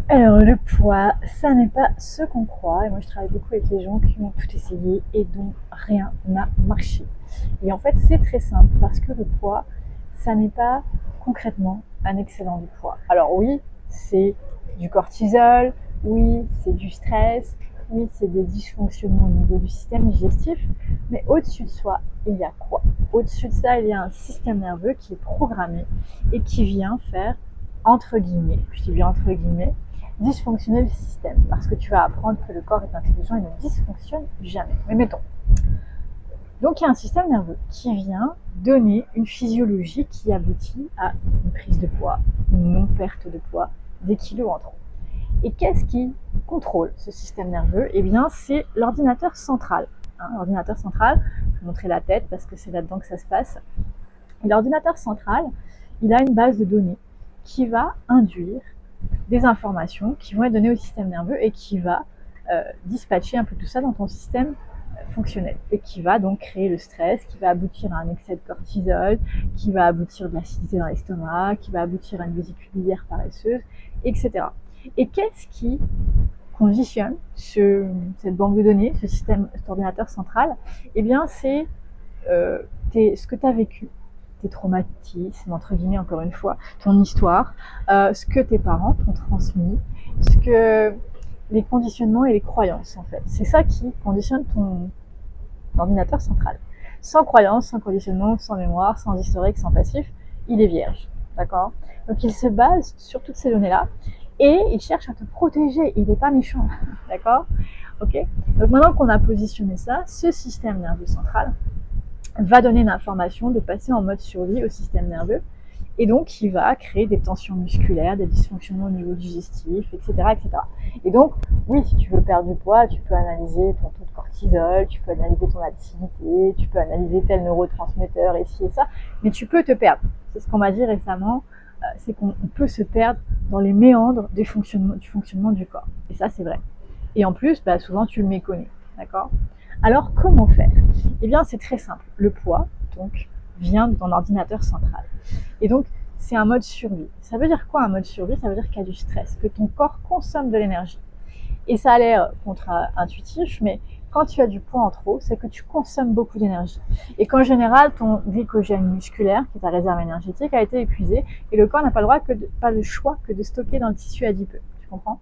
Alors le poids, ça n'est pas ce qu'on croit. Et moi je travaille beaucoup avec les gens qui ont tout essayé et dont rien n'a marché. Et en fait c'est très simple parce que le poids, ça n'est pas concrètement un excellent du poids. Alors oui, c'est du cortisol, oui, c'est du stress, oui, c'est des dysfonctionnements au niveau du système digestif, mais au-dessus de soi, il y a quoi? Au-dessus de ça, il y a un système nerveux qui est programmé et qui vient faire, entre guillemets, je dis bien entre guillemets, dysfonctionner le système. Parce que tu vas apprendre que le corps est intelligent et ne dysfonctionne jamais. Mais mettons. Donc il y a un système nerveux qui vient donner une physiologie qui aboutit à une prise de poids, une non-perte de poids, des kilos en trop. Et qu'est-ce qui contrôle ce système nerveux? Eh bien, c'est l'ordinateur central. L'ordinateur central, je vais montrer la tête parce que c'est là-dedans que ça se passe. Et l'ordinateur central, il a une base de données qui va induire des informations qui vont être données au système nerveux et qui va dispatcher un peu tout ça dans ton système fonctionnel et qui va donc créer le stress, qui va aboutir à un excès de cortisol, qui va aboutir à de l'acidité dans l'estomac, qui va aboutir à une vésicule biliaire paresseuse, etc. Et qu'est-ce qui conditionne cette banque de données, ce système, cet ordinateur central? Eh bien, c'est ce que tu as vécu, tes traumatismes, entre guillemets, encore une fois, ton histoire, ce que tes parents t'ont transmis, ce que les conditionnements et les croyances, en fait. C'est ça qui conditionne ton ordinateur central. Sans croyance, sans conditionnement, sans mémoire, sans historique, sans passif, il est vierge. D'accord? Donc il se base sur toutes ces données-là et il cherche à te protéger. Il n'est pas méchant. D'accord? Ok? Donc maintenant qu'on a positionné ça, ce système nerveux central va donner l'information de passer en mode survie au système nerveux et donc il va créer des tensions musculaires, des dysfonctionnements au niveau digestif, etc., etc. Et donc, oui, si tu veux perdre du poids, tu peux analyser ton taux de cortisol, tu peux analyser ton acidité, tu peux analyser tel neurotransmetteur et ci et ça, mais tu peux te perdre. C'est ce qu'on m'a dit récemment, c'est qu'on peut se perdre dans les méandres du fonctionnement du corps. Et ça, c'est vrai. Et en plus, souvent, tu le méconnais. D'accord? Alors, comment faire? Eh bien, c'est très simple. Le poids, donc, vient de ton ordinateur central. Et donc, c'est un mode survie. Ça veut dire quoi un mode survie? Ça veut dire qu'il y a du stress, que ton corps consomme de l'énergie. Et ça a l'air contre-intuitif, mais quand tu as du poids en trop, c'est que tu consommes beaucoup d'énergie. Et qu'en général, ton glycogène musculaire, qui est ta réserve énergétique, a été épuisé et le corps n'a pas le choix que de stocker dans le tissu adipeux. Tu comprends?